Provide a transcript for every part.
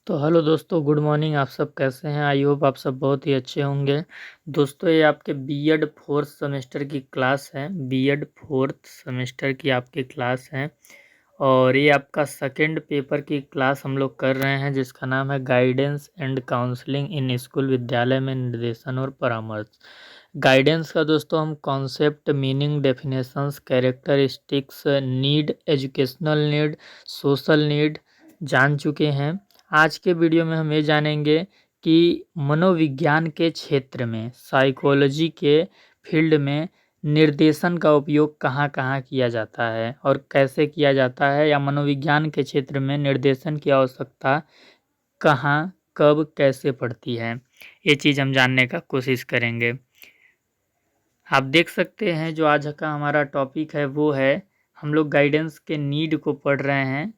तो हेलो दोस्तों, good morning. आप सब कैसे हैं? आई होप आप सब बहुत ही अच्छे होंगे। दोस्तों, ये आपके बीएड फोर्थ सेमेस्टर की क्लास है। बीएड फोर्थ सेमेस्टर की आपकी क्लास है और ये आपका सेकंड पेपर की क्लास हम लोग कर रहे हैं, जिसका नाम है guidance and counselling in school, विद्यालय में निर्देशन और परामर्श। गाइडेंस का दोस्तों हम concept, meaning, definitions, characteristics, need, educational need, social need जान चुके हैं। आज के वीडियो में हम ये जानेंगे कि मनोविज्ञान के क्षेत्र में, साइकोलॉजी के फील्ड में निर्देशन का उपयोग कहाँ-कहाँ किया जाता है और कैसे किया जाता है, या मनोविज्ञान के क्षेत्र में निर्देशन की आवश्यकता कहाँ, कब, कैसे पड़ती है। ये चीज़ हम जानने का कोशिश करेंगे। आप देख सकते हैं जो आज का हमारा टॉपिक है वो है, हम लोग गाइडेंस के नीड को पढ़ रहे हैं।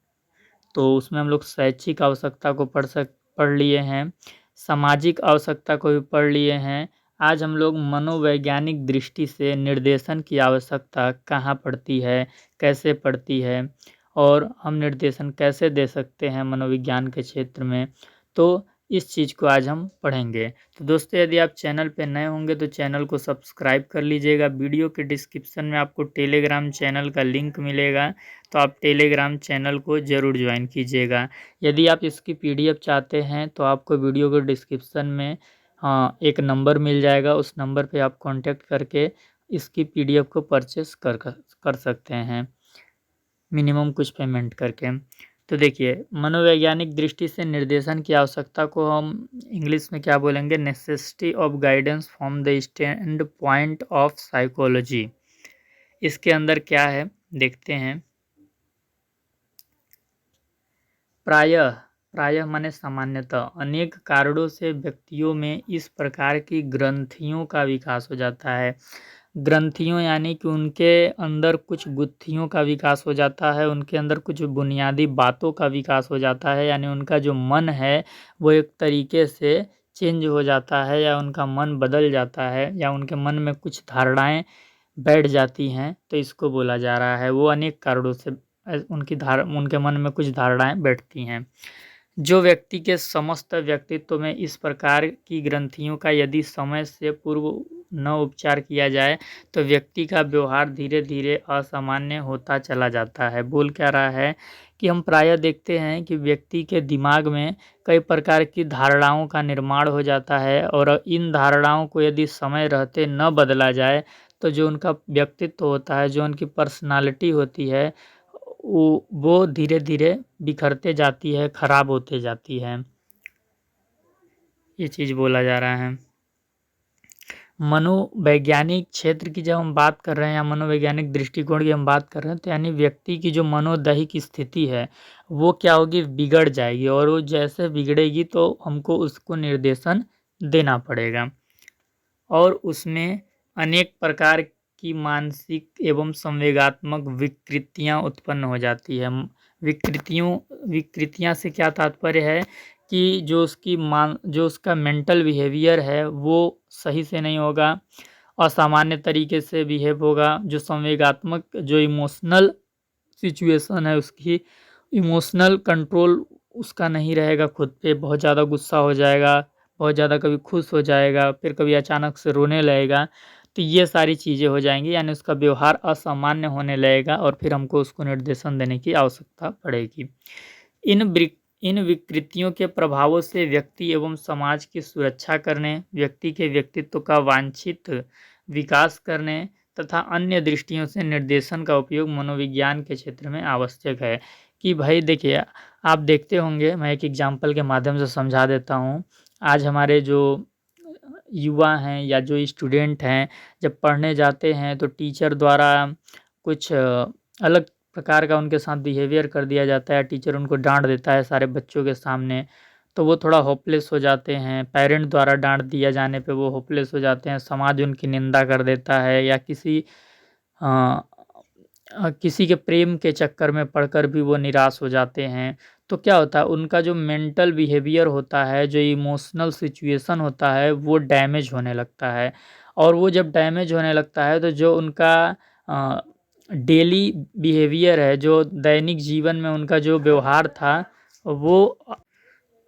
तो उसमें हम लोग शैक्षिक आवश्यकता को पढ़ लिए हैं, सामाजिक आवश्यकता को भी पढ़ लिए हैं। आज हम लोग मनोवैज्ञानिक दृष्टि से निर्देशन की आवश्यकता कहाँ पड़ती है, कैसे पड़ती है और हम निर्देशन कैसे दे सकते हैं मनोविज्ञान के क्षेत्र में, तो इस चीज़ को आज हम पढ़ेंगे। तो दोस्तों, यदि आप चैनल पे नए होंगे तो चैनल को सब्सक्राइब कर लीजिएगा। वीडियो के डिस्क्रिप्शन में आपको टेलीग्राम चैनल का लिंक मिलेगा, तो आप टेलीग्राम चैनल को ज़रूर ज्वाइन कीजिएगा। यदि आप इसकी पीडीएफ चाहते हैं तो आपको वीडियो के डिस्क्रिप्शन में एक नंबर मिल जाएगा। उस नंबर पे आप कांटेक्ट करके इसकी पीडीएफ को परचेस कर सकते हैं, मिनिमम कुछ पेमेंट करके। तो देखिए, मनोवैज्ञानिक दृष्टि से निर्देशन की आवश्यकता को हम इंग्लिश में क्या बोलेंगे? Necessity of guidance from the stand point of psychology. इसके अंदर क्या है देखते हैं। प्रायः प्रायः माने सामान्यतः अनेक कारणों से व्यक्तियों में इस प्रकार की ग्रंथियों का विकास हो जाता है। ग्रंथियों यानी कि उनके अंदर कुछ गुत्थियों का विकास हो जाता है, उनके अंदर कुछ बुनियादी बातों का विकास हो जाता है, यानी उनका जो मन है वो एक तरीके से चेंज हो जाता है, या उनका मन बदल जाता है, या उनके मन में कुछ धारणाएँ बैठ जाती हैं, तो इसको बोला जा रहा है। वो अनेक कारणों से उनके मन में कुछ धारणाएँ बैठती हैं। जो व्यक्ति के समस्त व्यक्तित्व में इस प्रकार की ग्रंथियों का यदि समय से पूर्व न उपचार किया जाए, तो व्यक्ति का व्यवहार धीरे-धीरे असामान्य होता चला जाता है। बोल क्या रहा है कि हम प्रायः देखते हैं कि व्यक्ति के दिमाग में कई प्रकार की धारणाओं का निर्माण हो जाता है, और इन धारणाओं को यदि समय रहते न बदला जाए, तो जो उनका व्यक्तित्व होता है, जो उनकी पर्सनैलिटी होती है, वो धीरे-धीरे बिखरते जाती है, खराब होते जाती है। ये चीज़ बोला जा रहा है। मनोवैज्ञानिक क्षेत्र की जब हम बात कर रहे हैं, या मनोवैज्ञानिक दृष्टिकोण की हम बात कर रहे हैं, तो यानी व्यक्ति की जो मनोदैहिक स्थिति है, वो क्या होगी? बिगड़ जाएगी, और वो जैसे बिगड़ेगी तो हमको उसको निर्देशन देना पड़ेगा। और उसमें अनेक प्रकार की मानसिक एवं संवेगात्मक विकृतियाँ उत्पन्न हो जाती है। विकृतियाँ से क्या तात्पर्य है कि जो उसका मेंटल बिहेवियर है वो सही से नहीं होगा, असामान्य तरीके से बिहेव होगा। जो संवेगात्मक, जो इमोशनल सिचुएशन है उसकी, इमोशनल कंट्रोल उसका नहीं रहेगा खुद पे, बहुत ज़्यादा गुस्सा हो जाएगा, बहुत ज़्यादा कभी खुश हो जाएगा, फिर कभी अचानक से रोने लगेगा। तो ये सारी चीज़ें हो जाएँगी, यानी उसका व्यवहार असामान्य होने लगेगा, और फिर हमको उसको निर्देशन देने की आवश्यकता पड़ेगी। इन विकृतियों के प्रभावों से व्यक्ति एवं समाज की सुरक्षा करने, व्यक्ति के व्यक्तित्व का वांछित विकास करने तथा अन्य दृष्टियों से निर्देशन का उपयोग मनोविज्ञान के क्षेत्र में आवश्यक है। कि भाई देखिए, आप देखते होंगे, मैं एक एग्जांपल के माध्यम से समझा देता हूँ। आज हमारे जो युवा हैं या जो स्टूडेंट हैं, जब पढ़ने जाते हैं तो टीचर द्वारा कुछ अलग प्रकार का उनके साथ बिहेवियर कर दिया जाता है, टीचर उनको डाँट देता है सारे बच्चों के सामने, तो वो थोड़ा होपलेस हो जाते हैं। पेरेंट द्वारा डाँट दिया जाने पे वो होपलेस हो जाते हैं, समाज उनकी निंदा कर देता है, या अ किसी के प्रेम के चक्कर में पड़कर भी वो निराश हो जाते हैं। तो क्या होता है, उनका जो मेंटल बिहेवियर होता है, जो इमोशनल सिचुएशन होता है, वो डैमेज होने लगता है। और वो जब डैमेज होने लगता है, तो जो उनका अ, डेली बिहेवियर है, जो दैनिक जीवन में उनका जो व्यवहार था, वो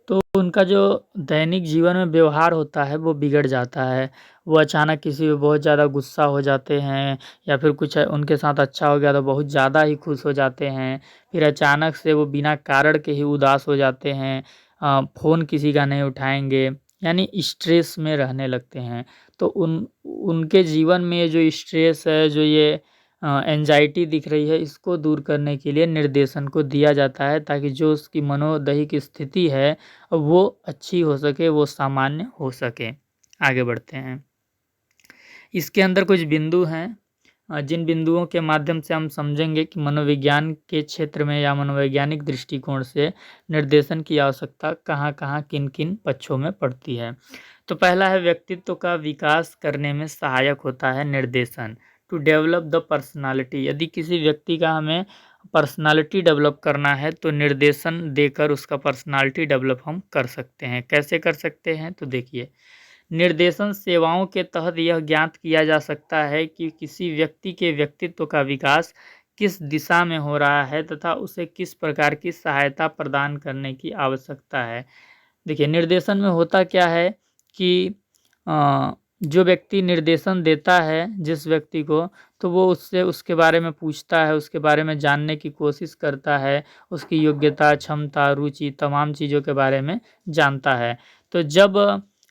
तो उनका जो दैनिक जीवन में व्यवहार होता है वो बिगड़ जाता है। वो अचानक किसी पे बहुत ज़्यादा गुस्सा हो जाते हैं, या फिर कुछ उनके साथ अच्छा हो गया तो बहुत ज़्यादा ही खुश हो जाते हैं। फिर अचानक से वो बिना कारण के ही उदास हो जाते हैं। फ़ोन किसी का नहीं उठाएँगे, यानी स्ट्रेस में रहने लगते हैं। तो उनके जीवन में ये जो स्ट्रेस है, जो ये एंग्ज़ायटी दिख रही है, इसको दूर करने के लिए निर्देशन को दिया जाता है, ताकि जो उसकी मनोदैहिक स्थिति है वो अच्छी हो सके, वो सामान्य हो सके। आगे बढ़ते हैं। इसके अंदर कुछ बिंदु हैं, जिन बिंदुओं के माध्यम से हम समझेंगे कि मनोविज्ञान के क्षेत्र में या मनोवैज्ञानिक दृष्टिकोण से निर्देशन की आवश्यकता कहाँ-कहाँ, किन-किन पक्षों में पड़ती है। तो पहला है, व्यक्तित्व का विकास करने में सहायक होता है निर्देशन, टू डेवलप द पर्सनालिटी। यदि किसी व्यक्ति का हमें पर्सनालिटी डेवलप करना है तो निर्देशन देकर उसका पर्सनालिटी डेवलप हम कर सकते हैं। कैसे कर सकते हैं? तो देखिए, निर्देशन सेवाओं के तहत यह ज्ञात किया जा सकता है कि किसी व्यक्ति के व्यक्तित्व का विकास किस दिशा में हो रहा है तथा उसे किस प्रकार की सहायता प्रदान करने की आवश्यकता है। देखिए, निर्देशन में होता क्या है कि जो व्यक्ति निर्देशन देता है जिस व्यक्ति को, तो वो उससे उसके बारे में पूछता है, उसके बारे में जानने की कोशिश करता है, उसकी योग्यता, क्षमता, रुचि, तमाम चीज़ों के बारे में जानता है। तो जब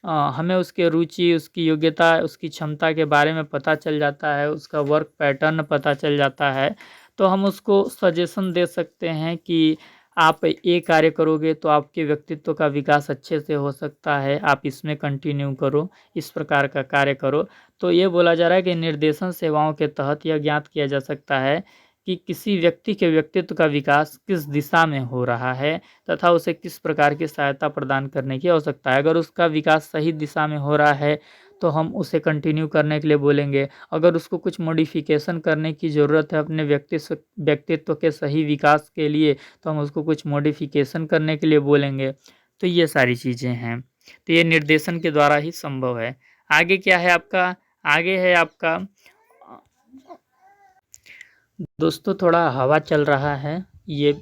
हमें उसके रुचि, उसकी योग्यता, उसकी क्षमता के बारे में पता चल जाता है, उसका वर्क पैटर्न पता चल जाता है, तो हम उसको सजेशन दे सकते हैं कि आप ये कार्य करोगे तो आपके व्यक्तित्व का विकास अच्छे से हो सकता है, आप इसमें कंटिन्यू करो, इस प्रकार का कार्य करो। तो ये बोला जा रहा है कि निर्देशन सेवाओं के तहत यह ज्ञात किया जा सकता है कि किसी व्यक्ति के व्यक्तित्व का विकास किस दिशा में हो रहा है तथा उसे किस प्रकार की सहायता प्रदान करने की आवश्यकता है। अगर उसका विकास सही दिशा में हो रहा है तो हम उसे कंटिन्यू करने के लिए बोलेंगे। अगर उसको कुछ मॉडिफ़िकेशन करने की ज़रूरत है अपने व्यक्तित्व के सही विकास के लिए, तो हम उसको कुछ मॉडिफ़िकेशन करने के लिए बोलेंगे। तो ये सारी चीज़ें हैं। तो ये निर्देशन के द्वारा ही संभव है। आगे क्या है आपका? आगे है आपका दोस्तों, थोड़ा हवा चल रहा है। ये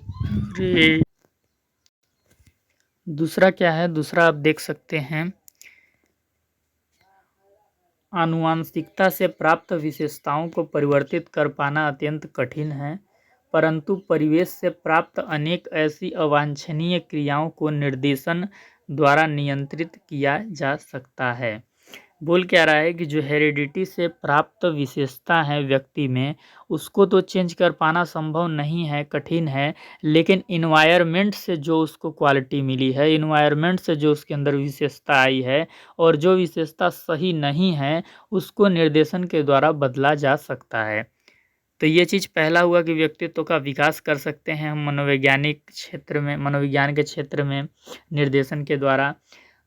दूसरा क्या है? दूसरा आप देख सकते हैं, आनुवांशिकता से प्राप्त विशेषताओं को परिवर्तित कर पाना अत्यंत कठिन है, परंतु परिवेश से प्राप्त अनेक ऐसी अवांछनीय क्रियाओं को निर्देशन द्वारा नियंत्रित किया जा सकता है। बोल क्या रहा है कि जो हेरिडिटी से प्राप्त विशेषता है व्यक्ति में, उसको तो चेंज कर पाना संभव नहीं है, कठिन है, लेकिन इन्वायरमेंट से जो उसको क्वालिटी मिली है, इन्वायरमेंट से जो उसके अंदर विशेषता आई है और जो विशेषता सही नहीं है, उसको निर्देशन के द्वारा बदला जा सकता है। तो ये चीज़ पहला हुआ कि व्यक्तित्व का विकास कर सकते हैं हम मनोवैज्ञानिक क्षेत्र में, मनोविज्ञान के क्षेत्र में निर्देशन के द्वारा।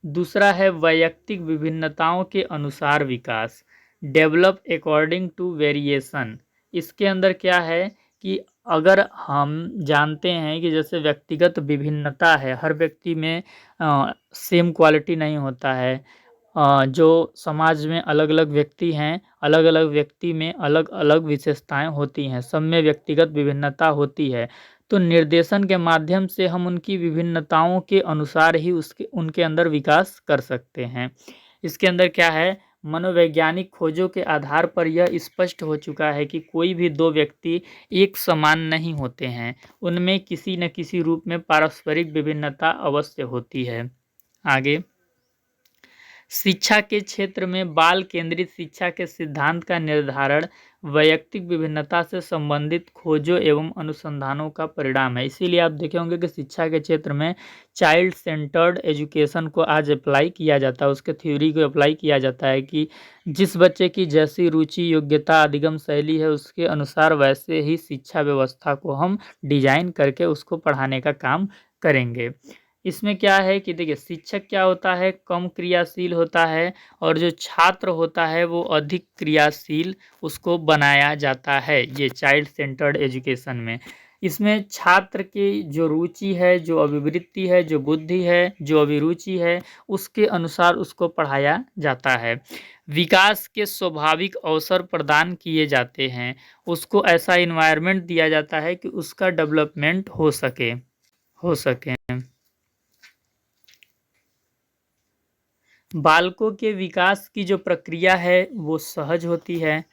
दूसरा है वैयक्तिक विभिन्नताओं के अनुसार विकास, डेवलप अकॉर्डिंग टू वेरिएशन। इसके अंदर क्या है कि अगर हम जानते हैं कि जैसे व्यक्तिगत विभिन्नता है, हर व्यक्ति में सेम क्वालिटी नहीं होता है। जो समाज में अलग-अलग व्यक्ति हैं, अलग-अलग व्यक्ति में अलग-अलग विशेषताएँ होती हैं, सब में व्यक्तिगत विभिन्नता होती है। तो निर्देशन के माध्यम से हम उनकी विभिन्नताओं के अनुसार ही उसके उनके अंदर विकास कर सकते हैं। इसके अंदर क्या है, मनोवैज्ञानिक खोजों के आधार पर यह स्पष्ट हो चुका है कि कोई भी 2 व्यक्ति एक समान नहीं होते हैं, उनमें किसी न किसी रूप में पारस्परिक विभिन्नता अवश्य होती है। आगे, शिक्षा के क्षेत्र में बाल केंद्रित शिक्षा के सिद्धांत का निर्धारण वैयक्तिक विभिन्नता से संबंधित खोजों एवं अनुसंधानों का परिणाम है। इसीलिए आप देखे होंगे कि शिक्षा के क्षेत्र में चाइल्ड सेंटर्ड एजुकेशन को आज अप्लाई किया जाता है, उसके थ्योरी को अप्लाई किया जाता है कि जिस बच्चे की जैसी रुचि, योग्यता, अधिगम शैली है, उसके अनुसार वैसे ही शिक्षा व्यवस्था को हम डिजाइन करके उसको पढ़ाने का काम करेंगे। इसमें क्या है कि देखिए, शिक्षक क्या होता है, कम क्रियाशील होता है, और जो छात्र होता है वो अधिक क्रियाशील उसको बनाया जाता है, ये चाइल्ड सेंटर्ड एजुकेशन में। इसमें छात्र की जो रुचि है, जो अभिवृत्ति है, जो बुद्धि है, जो अभिरुचि है, उसके अनुसार उसको पढ़ाया जाता है। विकास के स्वाभाविक अवसर प्रदान किए जाते हैं, उसको ऐसा एनवायरनमेंट दिया जाता है कि उसका डेवलपमेंट हो सके। बालकों के विकास की जो प्रक्रिया है वो सहज होती है।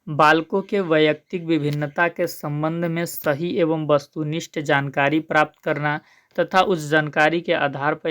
बालकों के वैयक्तिक विभिन्नता के संबंध में सही एवं वस्तुनिष्ठ जानकारी प्राप्त करना तथा उस जानकारी के आधार पर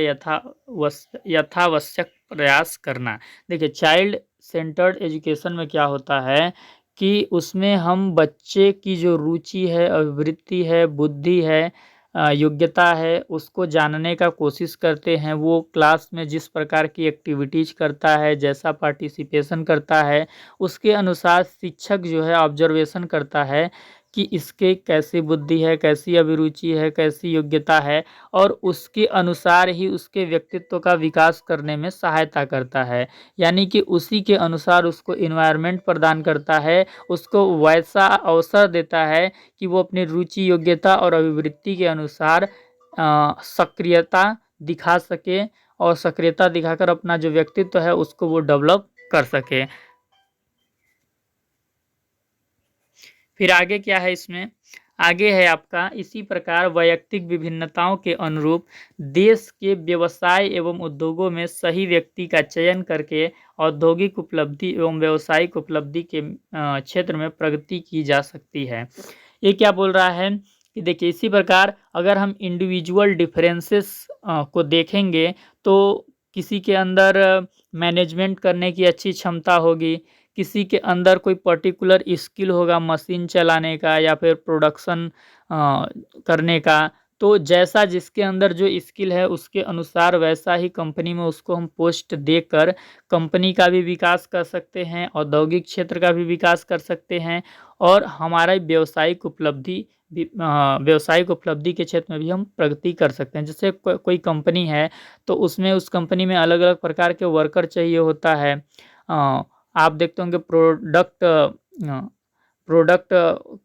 यथावश्यक प्रयास करना। देखिए, चाइल्ड सेंटर्ड एजुकेशन में क्या होता है कि उसमें हम बच्चे की जो रुचि है, अभिवृत्ति है, बुद्धि है, योग्यता है, उसको जानने का कोशिश करते हैं। वो क्लास में जिस प्रकार की एक्टिविटीज़ करता है, जैसा पार्टिसिपेशन करता है, उसके अनुसार शिक्षक जो है ऑब्जर्वेशन करता है कि इसके कैसी बुद्धि है, कैसी अभिरुचि है, कैसी योग्यता है, और उसके अनुसार ही उसके व्यक्तित्व का विकास करने में सहायता करता है। यानी कि उसी के अनुसार उसको एनवायरनमेंट प्रदान करता है, उसको वैसा अवसर देता है कि वो अपनी रुचि, योग्यता और अभिवृत्ति के अनुसार सक्रियता दिखा सके, और सक्रियता दिखाकर अपना जो व्यक्तित्व है उसको वो डेवलप कर सके। फिर आगे क्या है इसमें, आगे है आपका, इसी प्रकार वैयक्तिक विभिन्नताओं के अनुरूप देश के व्यवसाय एवं उद्योगों में सही व्यक्ति का चयन करके औद्योगिक उपलब्धि एवं व्यावसायिक उपलब्धि के क्षेत्र में प्रगति की जा सकती है। ये क्या बोल रहा है कि देखिए, इसी प्रकार अगर हम इंडिविजुअल डिफरेंसेस को देखेंगे तो किसी के अंदर मैनेजमेंट करने की अच्छी क्षमता होगी, किसी के अंदर कोई पर्टिकुलर स्किल होगा मशीन चलाने का या फिर प्रोडक्शन करने का। तो जैसा जिसके अंदर जो स्किल है उसके अनुसार वैसा ही कंपनी में उसको हम पोस्ट देकर कंपनी का भी विकास कर सकते हैं, औद्योगिक क्षेत्र का भी विकास कर सकते हैं, और हमारा व्यावसायिक उपलब्धि भी व्यावसायिक उपलब्धि के क्षेत्र में भी हम प्रगति कर सकते हैं। जैसे कोई कंपनी है तो उसमें उस कंपनी में अलग अलग प्रकार के वर्कर चाहिए होता है। आप देखते होंगे प्रोडक्ट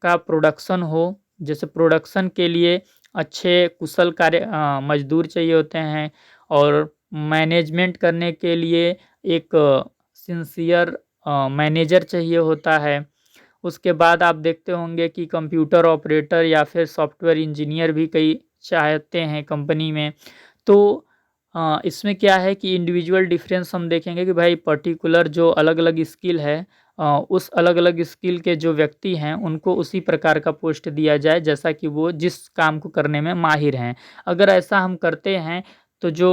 का प्रोडक्शन हो, जैसे प्रोडक्शन के लिए अच्छे कुशल कार्य मजदूर चाहिए होते हैं, और मैनेजमेंट करने के लिए एक सिंसियर मैनेजर चाहिए होता है। उसके बाद आप देखते होंगे कि कंप्यूटर ऑपरेटर या फिर सॉफ्टवेयर इंजीनियर भी कई चाहते हैं कंपनी में। तो इसमें क्या है कि इंडिविजुअल डिफरेंस हम देखेंगे कि भाई पर्टिकुलर जो अलग अलग स्किल है, उस अलग अलग स्किल के जो व्यक्ति हैं उनको उसी प्रकार का पोस्ट दिया जाए जैसा कि वो जिस काम को करने में माहिर हैं। अगर ऐसा हम करते हैं तो जो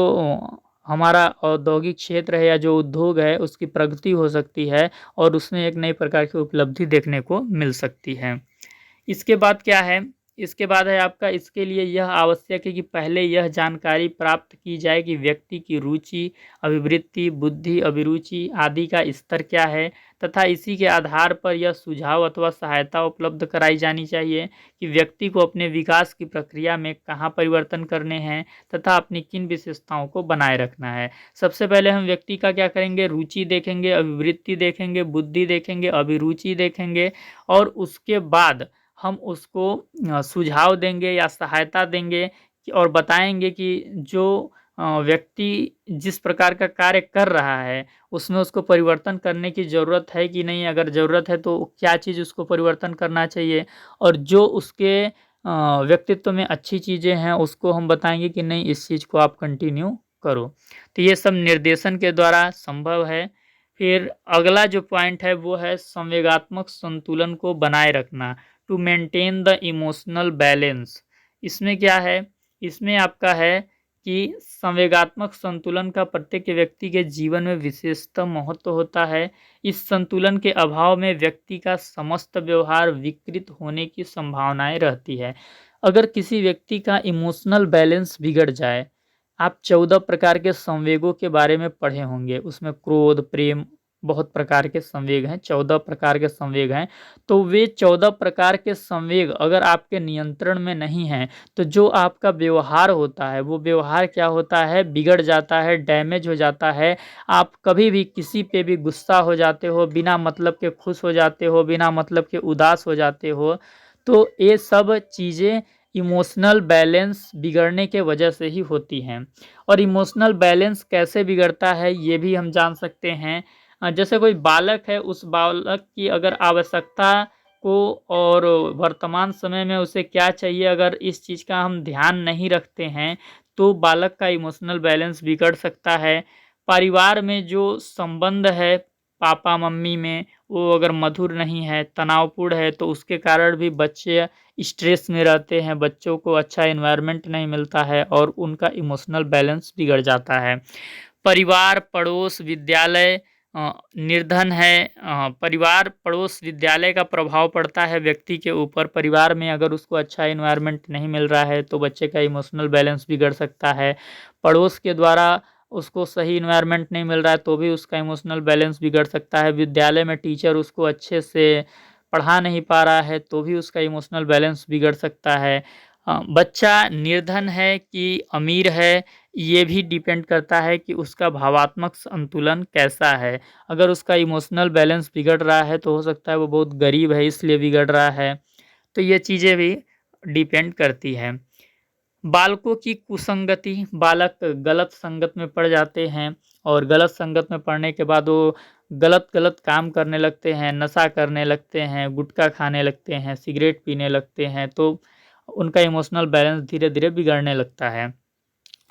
हमारा औद्योगिक क्षेत्र है या जो उद्योग है उसकी प्रगति हो सकती है, और उसमें एक नई प्रकार की उपलब्धि देखने को मिल सकती है। इसके बाद क्या है, इसके बाद है आपका, इसके लिए यह आवश्यक है कि पहले यह जानकारी प्राप्त की जाए कि व्यक्ति की रुचि, अभिवृत्ति, बुद्धि, अभिरुचि आदि का स्तर क्या है, तथा इसी के आधार पर यह सुझाव अथवा सहायता उपलब्ध कराई जानी चाहिए कि व्यक्ति को अपने विकास की प्रक्रिया में कहाँ परिवर्तन करने हैं तथा अपनी किन विशेषताओं को बनाए रखना है। सबसे पहले हम व्यक्ति का क्या करेंगे, रुचि देखेंगे, अभिवृत्ति देखेंगे, बुद्धि देखेंगे, अभिरुचि देखेंगे, और उसके बाद हम उसको सुझाव देंगे या सहायता देंगे और बताएंगे कि जो व्यक्ति जिस प्रकार का कार्य कर रहा है उसमें उसको परिवर्तन करने की ज़रूरत है कि नहीं, अगर ज़रूरत है तो क्या चीज़ उसको परिवर्तन करना चाहिए, और जो उसके व्यक्तित्व में अच्छी चीज़ें हैं उसको हम बताएंगे कि नहीं, इस चीज़ को आप कंटिन्यू करो। तो ये सब निर्देशन के द्वारा संभव है। फिर अगला जो पॉइंट है वो है संवेगात्मक संतुलन को बनाए रखना, to maintain the emotional balance. इसमें क्या है, इसमें आपका है कि संवेगात्मक संतुलन का प्रत्येक व्यक्ति के जीवन में विशेषतः महत्व होता है। इस संतुलन के अभाव में व्यक्ति का समस्त व्यवहार विकृत होने की संभावनाएं रहती है। अगर किसी व्यक्ति का इमोशनल बैलेंस बिगड़ जाए, आप 14 प्रकार के संवेगों के बारे में पढ़े होंगे, उसमें क्रोध, प्रेम, बहुत प्रकार के संवेग हैं, 14 प्रकार के संवेग हैं। तो वे 14 प्रकार के संवेग अगर आपके नियंत्रण में नहीं हैं तो जो आपका व्यवहार होता है वो व्यवहार क्या होता है, बिगड़ जाता है, डैमेज हो जाता है। आप कभी भी किसी पे भी गुस्सा हो जाते हो, बिना मतलब के खुश हो जाते हो, बिना मतलब के उदास हो जाते हो। तो ये सब चीज़ें इमोशनल बैलेंस बिगड़ने के वजह से ही होती हैं। और इमोशनल बैलेंस कैसे बिगड़ता है ये भी हम जान सकते हैं। जैसे कोई बालक है, उस बालक की अगर आवश्यकता को और वर्तमान समय में उसे क्या चाहिए, अगर इस चीज़ का हम ध्यान नहीं रखते हैं तो बालक का इमोशनल बैलेंस बिगड़ सकता है। परिवार में जो संबंध है पापा मम्मी में, वो अगर मधुर नहीं है, तनावपूर्ण है, तो उसके कारण भी बच्चे स्ट्रेस में रहते हैं, बच्चों को अच्छा एनवायरनमेंट नहीं मिलता है और उनका इमोशनल बैलेंस बिगड़ जाता है। परिवार, पड़ोस, विद्यालय निर्धन है, परिवार, पड़ोस, विद्यालय का प्रभाव पड़ता है व्यक्ति के ऊपर। परिवार में अगर उसको अच्छा एनवायरनमेंट नहीं मिल रहा है तो बच्चे का इमोशनल बैलेंस बिगड़ सकता है। पड़ोस के द्वारा उसको सही एनवायरनमेंट नहीं मिल रहा है तो भी उसका इमोशनल बैलेंस बिगड़ सकता है। विद्यालय में टीचर उसको अच्छे से पढ़ा नहीं पा रहा है तो भी उसका इमोशनल बैलेंस बिगड़ सकता है। बच्चा निर्धन है कि अमीर है, ये भी डिपेंड करता है कि उसका भावात्मक संतुलन कैसा है। अगर उसका इमोशनल बैलेंस बिगड़ रहा है तो हो सकता है वो बहुत गरीब है इसलिए बिगड़ रहा है। तो ये चीज़ें भी डिपेंड करती है। बालकों की कुसंगति, बालक गलत संगत में पड़ जाते हैं और गलत संगत में पड़ने के बाद वो गलत-गलत काम करने लगते हैं, नशा करने लगते हैं, गुटखा खाने लगते हैं, सिगरेट पीने लगते हैं, तो उनका इमोशनल बैलेंस धीरे-धीरे बिगड़ने लगता है।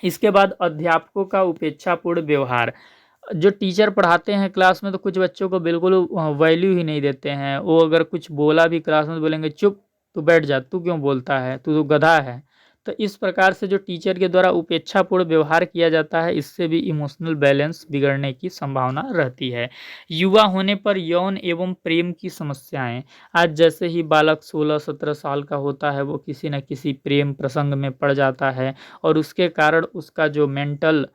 इसके बाद अध्यापकों का उपेक्षापूर्ण व्यवहार। जो टीचर पढ़ाते हैं क्लास में तो कुछ बच्चों को बिल्कुल वैल्यू ही नहीं देते हैं। वो अगर कुछ बोला भी क्लास में तो बोलेंगे चुप, तू बैठ जा, तू क्यों बोलता है, तू तो गधा है। तो इस प्रकार से जो टीचर के द्वारा उपेक्षापूर्ण व्यवहार किया जाता है, इससे भी इमोशनल बैलेंस बिगड़ने की संभावना रहती है। युवा होने पर यौन एवं प्रेम की समस्याएं। आज जैसे ही बालक 16-17 साल का होता है वो किसी न किसी प्रेम प्रसंग में पड़ जाता है और उसके कारण उसका जो मेंटल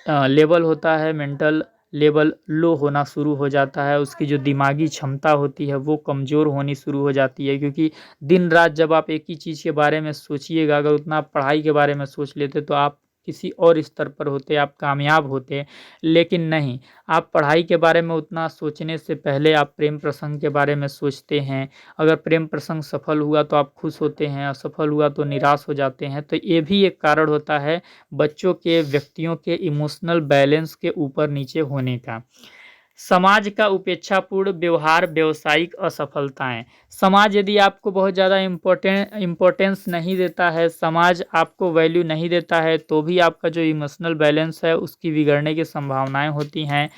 लेवल होता है, मेंटल लेवल लो होना शुरू हो जाता है। उसकी जो दिमागी क्षमता होती है वो कमज़ोर होनी शुरू हो जाती है, क्योंकि दिन रात जब आप एक ही चीज़ के बारे में सोचिएगा, अगर उतना आप पढ़ाई के बारे में सोच लेते तो आप किसी और स्तर पर होते, आप कामयाब होते। लेकिन नहीं, आप पढ़ाई के बारे में उतना सोचने से पहले आप प्रेम प्रसंग के बारे में सोचते हैं। अगर प्रेम प्रसंग सफल हुआ तो आप खुश होते हैं, असफल हुआ तो निराश हो जाते हैं। तो ये भी एक कारण होता है बच्चों के, व्यक्तियों के इमोशनल बैलेंस के ऊपर नीचे होने का। समाज का उपेक्षापूर्ण व्यवहार, व्यावसायिक असफलताएं। समाज यदि आपको बहुत ज़्यादा इम्पोर्टेंस नहीं देता है, समाज आपको वैल्यू नहीं देता है, तो भी आपका जो इमोशनल बैलेंस है उसकी बिगड़ने की संभावनाएं होती हैं।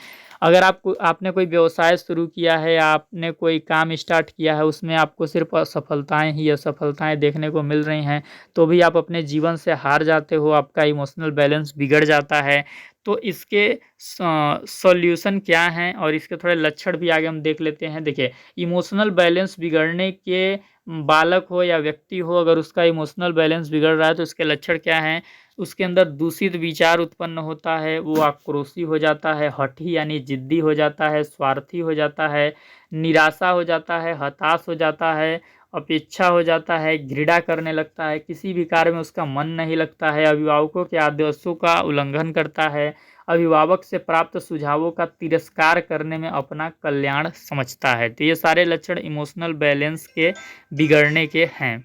अगर आपने कोई व्यवसाय शुरू किया है या आपने कोई काम स्टार्ट किया है, उसमें आपको सिर्फ असफलताएं ही असफलताएं देखने को मिल रही हैं, तो भी आप अपने जीवन से हार जाते हो, आपका इमोशनल बैलेंस बिगड़ जाता है। तो इसके सॉल्यूशन क्या हैं और इसके थोड़े लक्षण भी आगे हम देख लेते हैं। देखिए, इमोशनल बैलेंस बिगड़ने के बालक हो या व्यक्ति हो, अगर उसका इमोशनल बैलेंस बिगड़ रहा है तो इसके लक्षण क्या हैं? उसके अंदर दूषित विचार उत्पन्न होता है, वो आक्रोशी हो जाता है, हठी यानी ज़िद्दी हो जाता है, स्वार्थी हो जाता है, निराशा हो जाता है, हताश हो जाता है, अपेक्षा हो जाता है, घृणा करने लगता है, किसी भी कार्य में उसका मन नहीं लगता है, अभिभावकों के आदेशों का उल्लंघन करता है, अभिभावक से प्राप्त सुझावों का तिरस्कार करने में अपना कल्याण समझता है। तो ये सारे लक्षण इमोशनल बैलेंस के बिगड़ने के हैं।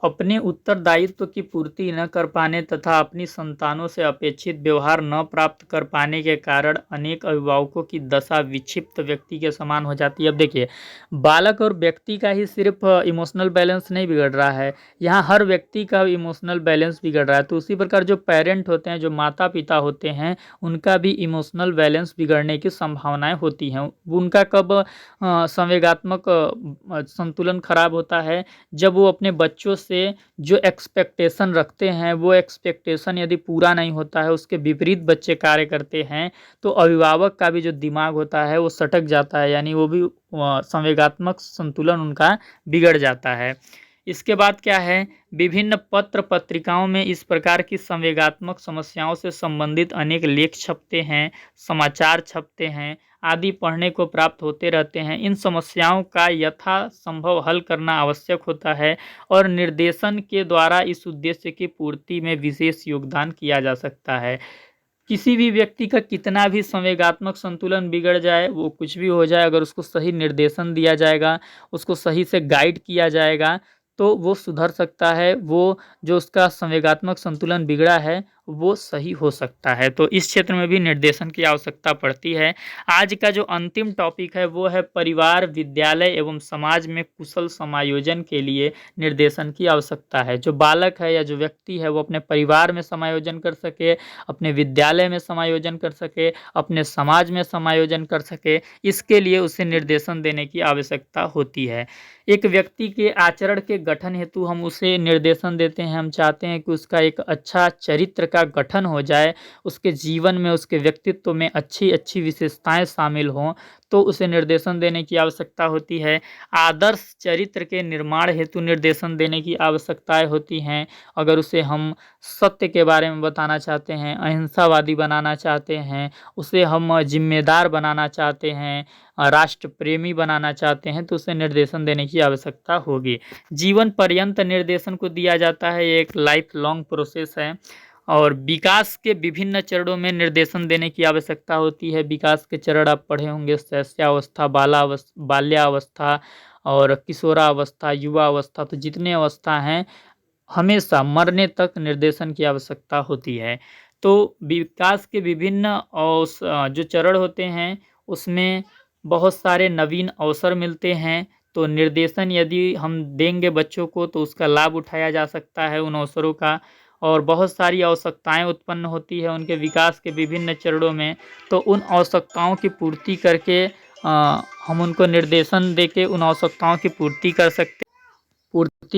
अपने उत्तरदायित्व की पूर्ति न कर पाने तथा अपनी संतानों से अपेक्षित व्यवहार न प्राप्त कर पाने के कारण अनेक अभिभावकों की दशा विक्षिप्त व्यक्ति के समान हो जाती है। अब देखिए, बालक और व्यक्ति का ही सिर्फ इमोशनल बैलेंस नहीं बिगड़ रहा है, यहाँ हर व्यक्ति का इमोशनल बैलेंस बिगड़ रहा है। तो उसी प्रकार जो पेरेंट होते हैं, जो माता पिता होते हैं, उनका भी इमोशनल बैलेंस बिगड़ने की संभावनाएं होती हैं। उनका कब संवेगात्मक संतुलन खराब होता है? जब वो अपने बच्चों से जो एक्सपेक्टेशन रखते हैं, वो एक्सपेक्टेशन यदि पूरा नहीं होता है, उसके विपरीत बच्चे कार्य करते हैं, तो अभिभावक का भी जो दिमाग होता है वो सटक जाता है, यानी वो भी संवेगात्मक संतुलन उनका बिगड़ जाता है। इसके बाद क्या है, विभिन्न पत्र पत्रिकाओं में इस प्रकार की संवेगात्मक समस्याओं से संबंधित अनेक लेख छपते हैं, समाचार छपते हैं आदि पढ़ने को प्राप्त होते रहते हैं। इन समस्याओं का यथासंभव हल करना आवश्यक होता है और निर्देशन के द्वारा इस उद्देश्य की पूर्ति में विशेष योगदान किया जा सकता है। किसी भी व्यक्ति का कितना भी संवेगात्मक संतुलन बिगड़ जाए, वो कुछ भी हो जाए, अगर उसको सही निर्देशन दिया जाएगा, उसको सही से गाइड किया जाएगा, तो वो सुधर सकता है। वो जो उसका संवेगात्मक संतुलन बिगड़ा है वो सही हो सकता है। तो इस क्षेत्र में भी निर्देशन की आवश्यकता पड़ती है। आज का जो अंतिम टॉपिक है वो है परिवार, विद्यालय एवं समाज में कुशल समायोजन के लिए निर्देशन की आवश्यकता है। जो बालक है या जो व्यक्ति है वो अपने परिवार में समायोजन कर सके, अपने विद्यालय में समायोजन कर सके, अपने समाज में समायोजन कर सके, इसके लिए उसे निर्देशन देने की आवश्यकता होती है। एक व्यक्ति के आचरण के गठन हेतु हम उसे निर्देशन देते हैं। हम चाहते हैं कि उसका एक अच्छा चरित्र का गठन हो जाए, उसके जीवन में, उसके व्यक्तित्व में अच्छी अच्छी विशेषताएं शामिल हों, तो उसे निर्देशन देने की आवश्यकता होती है। आदर्श चरित्र के निर्माण हेतु निर्देशन देने की आवश्यकताएं होती हैं। अगर उसे हम सत्य के बारे में बताना चाहते हैं, अहिंसावादी बनाना चाहते हैं, उसे हम जिम्मेदार बनाना चाहते हैं, राष्ट्र प्रेमी बनाना चाहते हैं, तो उसे निर्देशन देने की आवश्यकता होगी। जीवन पर्यंत निर्देशन को दिया जाता है, ये एक लाइफ लॉन्ग प्रोसेस है। और विकास के विभिन्न चरणों में निर्देशन देने की आवश्यकता होती है। विकास के चरण आप पढ़े होंगे, शैशवावस्था, बाल्यावस्था और किशोरावस्था, युवावस्था। तो जितने अवस्था हैं, हमेशा मरने तक निर्देशन की आवश्यकता होती है। तो विकास के विभिन्न जो चरण होते हैं उसमें बहुत सारे नवीन अवसर मिलते हैं। तो निर्देशन यदि हम देंगे बच्चों को तो उसका लाभ उठाया जा सकता है उन अवसरों का। और बहुत सारी आवश्यकताएं उत्पन्न होती है उनके विकास के विभिन्न चरणों में, तो उन आवश्यकताओं की पूर्ति करके हम उनको निर्देशन देके उन आवश्यकताओं की पूर्ति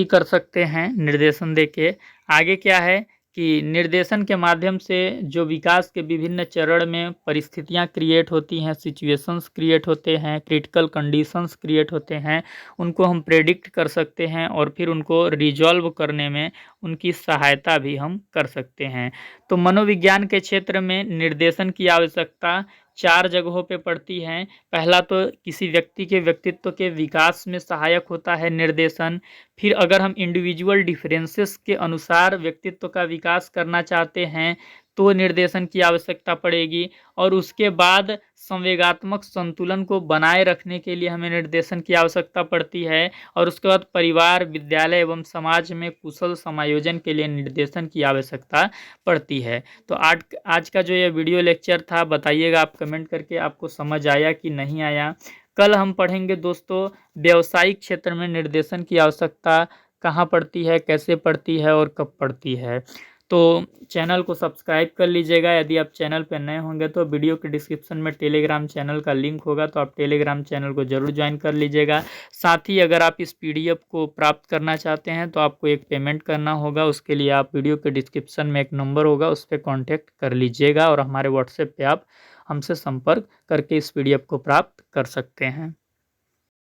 कर सकते हैं निर्देशन देके। आगे क्या है कि निर्देशन के माध्यम से जो विकास के विभिन्न चरण में परिस्थितियां क्रिएट होती हैं, सिचुएशंस क्रिएट होते हैं, क्रिटिकल कंडीशंस क्रिएट होते हैं, उनको हम प्रेडिक्ट कर सकते हैं और फिर उनको रिजॉल्व करने में उनकी सहायता भी हम कर सकते हैं। तो मनोविज्ञान के क्षेत्र में निर्देशन की आवश्यकता 4 जगहों पे पड़ती है। पहला तो किसी व्यक्ति के व्यक्तित्व के विकास में सहायक होता है निर्देशन। फिर अगर हम इंडिविजुअल डिफरेंसेस के अनुसार व्यक्तित्व का विकास करना चाहते हैं तो निर्देशन की आवश्यकता पड़ेगी। और उसके बाद संवेगात्मक संतुलन को बनाए रखने के लिए हमें निर्देशन की आवश्यकता पड़ती है। और उसके बाद परिवार, विद्यालय एवं समाज में कुशल समायोजन के लिए निर्देशन की आवश्यकता पड़ती है। तो आज का जो ये वीडियो लेक्चर था, बताइएगा आप कमेंट करके आपको समझ आया कि नहीं आया। कल हम पढ़ेंगे दोस्तों व्यावसायिक क्षेत्र में निर्देशन की आवश्यकता कहाँ पड़ती है, कैसे पड़ती है और कब पड़ती है। तो चैनल को सब्सक्राइब कर लीजिएगा। यदि आप चैनल पर नए होंगे तो वीडियो के डिस्क्रिप्शन में टेलीग्राम चैनल का लिंक होगा, तो आप टेलीग्राम चैनल को जरूर ज्वाइन कर लीजिएगा। साथ ही अगर आप इस पीडीएफ को प्राप्त करना चाहते हैं तो आपको एक पेमेंट करना होगा। उसके लिए आप वीडियो के डिस्क्रिप्शन में एक नंबर होगा, उस पर कॉन्टैक्ट कर लीजिएगा और हमारे व्हाट्सएप पे आप हमसे संपर्क करके इस पीडीएफ को प्राप्त कर सकते हैं।